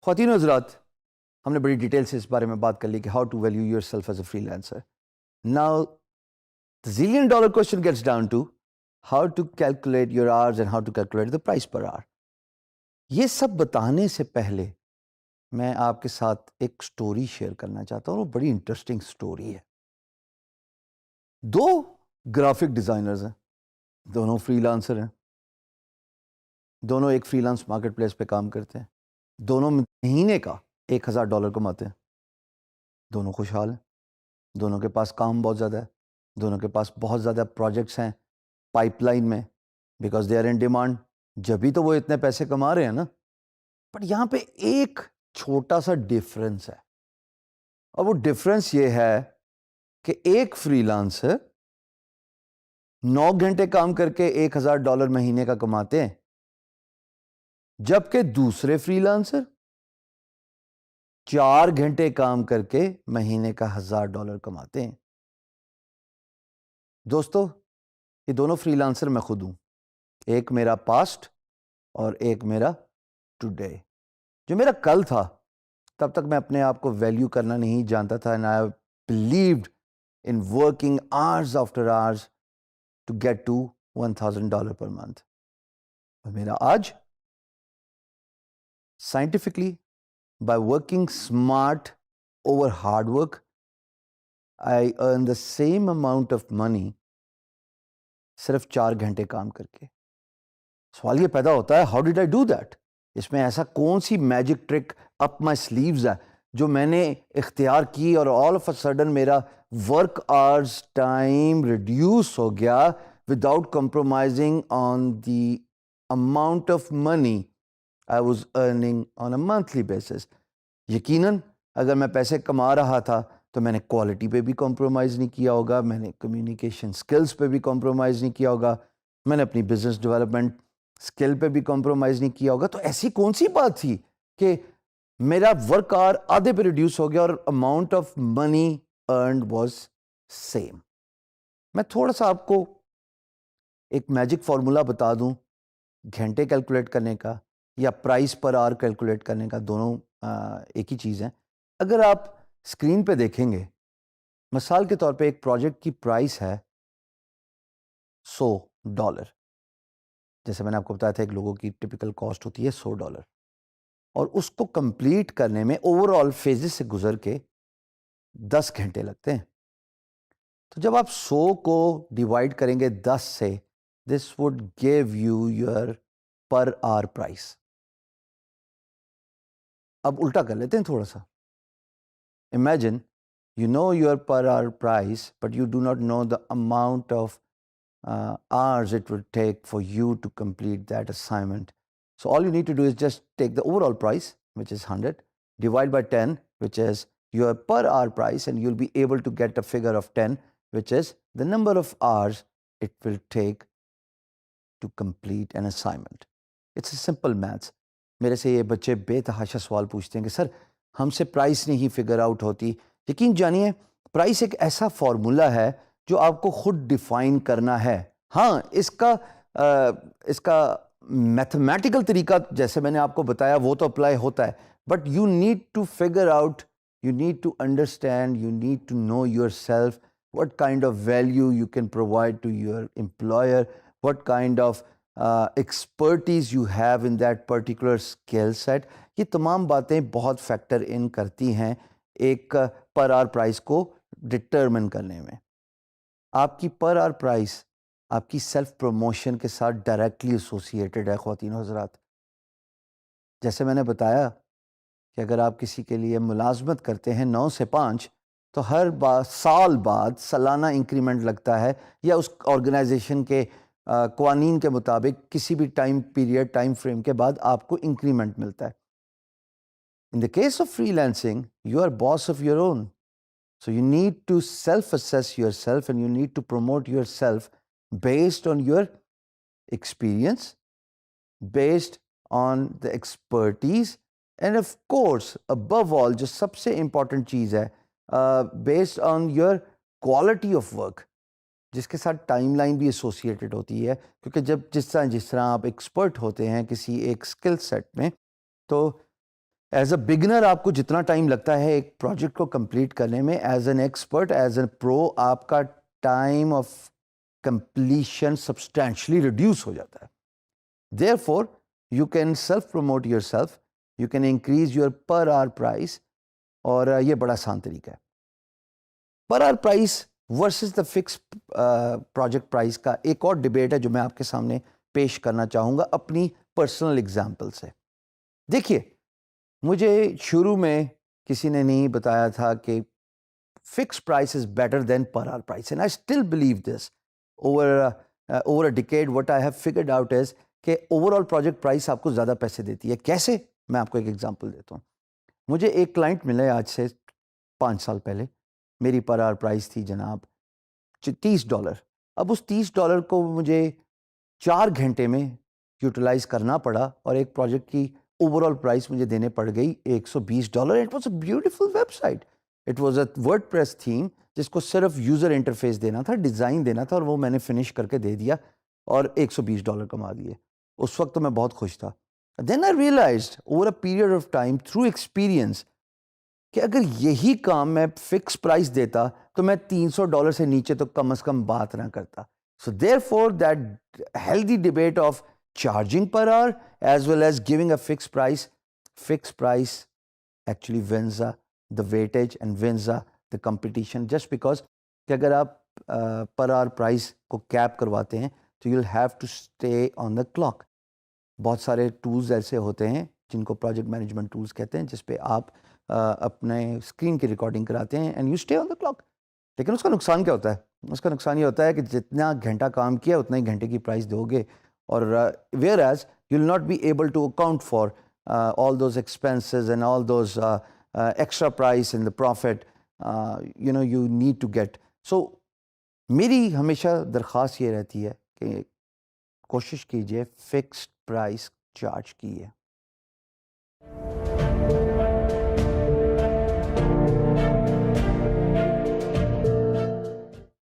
خواتین و حضرات، ہم نے بڑی ڈیٹیل سے اس بارے میں بات کر لی کہ how to value yourself is a freelancer. Now the zillion dollar question gets down to how to calculate your hours and how to calculate the price per hour. یہ سب بتانے سے پہلے میں آپ کے ساتھ ایک سٹوری شیئر کرنا چاہتا ہوں. وہ بڑی انٹرسٹنگ سٹوری ہے. دو گرافک ڈیزائنرز ہیں، دونوں فری لانسر ہیں، دونوں ایک فری لانس مارکیٹ پلیس پہ کام کرتے ہیں، دونوں مہینے کا $1,000 کماتے ہیں. دونوں خوشحال ہیں، دونوں کے پاس کام بہت زیادہ ہے، دونوں کے پاس بہت زیادہ پروجیکٹس ہیں پائپ لائن میں، because they are in demand. جبھی تو وہ اتنے پیسے کما رہے ہیں نا. بٹ یہاں پہ ایک چھوٹا سا ڈفرینس ہے، اور وہ ڈفرینس یہ ہے کہ ایک فری لانسر 9 گھنٹے کام کر کے $1,000 مہینے کا کماتے ہیں، جبکہ دوسرے فری لانسر 4 گھنٹے کام کر کے مہینے کا $1,000 کماتے ہیں. دوستو، یہ دونوں فری لانسر میں خود ہوں. ایک میرا پاسٹ اور ایک میرا ٹوڈے. جو میرا کل تھا، تب تک میں اپنے آپ کو ویلیو کرنا نہیں جانتا تھا. and I believed in working hours after hours to get to $1,000 per month. اور میرا آج scientifically, by working smart over hard work, I earn the same amount of money صرف 4 گھنٹے کام کر کے. سوال یہ پیدا ہوتا ہے، how did I do that? اس میں ایسا کون سی magic trick up my sleeves ہے جو میں نے اختیار کی اور آل آف اے سڈن میرا ورک آورز ٹائم ریڈیوس ہو گیا without compromising on the amount of money I was earning on a monthly basis. یقیناً اگر میں پیسے کما رہا تھا تو میں نے کوالٹی پہ بھی کمپرومائز نہیں کیا ہوگا، میں نے کمیونیکیشن سکلز پہ بھی کمپرومائز نہیں کیا ہوگا، میں نے اپنی بزنس ڈیولپمنٹ اسکل پہ بھی کمپرومائز نہیں کیا ہوگا. تو ایسی کون سی بات تھی کہ میرا ورک آور آدھے پہ ریڈیوس ہو گیا اور amount of money earned was same? میں تھوڑا سا آپ کو ایک میجک فارمولا بتا دوں گھنٹے کیلکولیٹ کرنے کا یا پرائس پر آور کیلکولیٹ کرنے کا. دونوں ایک ہی چیز ہیں. اگر آپ اسکرین پہ دیکھیں گے، مثال کے طور پہ ایک پروجیکٹ کی پرائس ہے $100. جیسے میں نے آپ کو بتایا تھا ایک لوگوں کی ٹپیکل کاسٹ ہوتی ہے $100، اور اس کو کمپلیٹ کرنے میں اوور آل فیزز سے گزر کے 10 گھنٹے لگتے ہیں. تو جب آپ 100 کو ڈیوائڈ کریں گے 10 سے، this would give you your per hour price. اب الٹا کر لیتے ہیں تھوڑا سا. Imagine you know your per hour price, but you do not know the amount of hours it would take for you to complete that assignment. So all you need to do is just take the overall price, which is 100, divide by 10, which is your per hour price, and you'll be able to get a figure of 10, which is the number of hours it will take to complete an assignment. It's a simple maths. میرے سے یہ بچے بے تحاشا سوال پوچھتے ہیں کہ سر ہم سے پرائس نہیں فگر آؤٹ ہوتی. یقین جانیے، پرائس ایک ایسا فارمولا ہے جو آپ کو خود ڈیفائن کرنا ہے. ہاں، اس کا میتھمیٹیکل طریقہ جیسے میں نے آپ کو بتایا وہ تو اپلائی ہوتا ہے، but you need to figure out, you need to understand, you need to know yourself, what kind of value you can provide to your employer, what kind of expertise you have in that particular skill set. یہ تمام باتیں بہت factor in کرتی ہیں ایک پر hour price کو determine کرنے میں. آپ کی پر آور پرائس آپ کی سیلف پروموشن کے ساتھ ڈائریکٹلی ایسوسیٹڈ ہے. خواتین و حضرات، جیسے میں نے بتایا کہ اگر آپ کسی کے لیے ملازمت کرتے ہیں 9 سے 5، تو ہر سال بعد سالانہ انکریمنٹ لگتا ہے، یا اس آرگنائزیشن کے قوانین کے مطابق کسی بھی ٹائم پیریڈ، ٹائم فریم کے بعد آپ کو انکریمنٹ ملتا ہے. In the case of freelancing, you are boss of your own. So you need to self-assess yourself, and you need to promote yourself based on your experience, based on the expertise, and of course, above all, جو سب سے important چیز ہے، based on your quality of work، جس کے ساتھ time line بھی associated ہوتی ہے. کیونکہ جب جس طرح آپ ایکسپرٹ ہوتے ہیں کسی ایک اسکل سیٹ میں، تو ایز اے بگنر آپ کو جتنا ٹائم لگتا ہے ایک پروجیکٹ کو کمپلیٹ کرنے میں، as an expert, as a pro, آپ کا time of completion substantially reduce ہو جاتا ہے. Therefore, you can self-promote yourself, you can increase your per hour price, اور یہ بڑا آسان طریقہ ہے. Per hour price versus the fix project price کا ایک اور ڈبیٹ ہے جو میں آپ کے سامنے پیش کرنا چاہوں گا اپنی پرسنل اگزامپل سے. دیکھیے، مجھے شروع میں کسی نے نہیں بتایا تھا کہ fix price is better than per hour price, and I still believe this. Over a decade what I have figured out is کہ اوور آل پروجیکٹ پرائس آپ کو زیادہ پیسے دیتی ہے. کیسے؟ میں آپ کو ایک ایگزامپل دیتا ہوں. مجھے ایک کلائنٹ ملے آج سے 5 سال پہلے. میری پر آور پرائس تھی جناب $30. اب اس $30 کو مجھے 4 گھنٹے میں یوٹیلائز کرنا پڑا اور ایک پروجیکٹ کی اوور آل پرائس مجھے دینے پڑ گئی $120. It was a beautiful website. It was a WordPress theme جس کو صرف یوزر انٹرفیس دینا تھا، ڈیزائن دینا تھا، اور وہ میں نے فنش کر کے دے دیا اور $120 کما دیے. اس وقت تو میں بہت خوش تھا. Then I realised over a period of time through experience کہ اگر یہی کام میں فکس پرائس دیتا تو میں $300 سے نیچے تو کم از کم بات نہ کرتا. So therefore that healthy debate of charging per hour as well as giving a fix price actually wins the weightage and wins the competition. Just because کہ اگر آپ پر آور پرائس کو کیپ کرواتے ہیں تو you will have to stay on the clock. بہت سارے tools ایسے ہوتے ہیں جن کو پروجیکٹ مینجمنٹ ٹولز کہتے ہیں، جس پہ آپ اپنے اسکرین کی ریکارڈنگ کراتے ہیں and you stay on the clock. لیکن اس کا نقصان کیا ہوتا ہے؟ اس کا نقصان یہ ہوتا ہے کہ جتنا گھنٹہ کام کیا اتنا ہی گھنٹے کی پرائس دو گے، اور where is you will not be able to account for all those expenses and all those extra price in the profit you need to get. So میری ہمیشہ درخواست یہ رہتی ہے کہ کوشش کیجیے فکسڈ پرائس چارج کیے.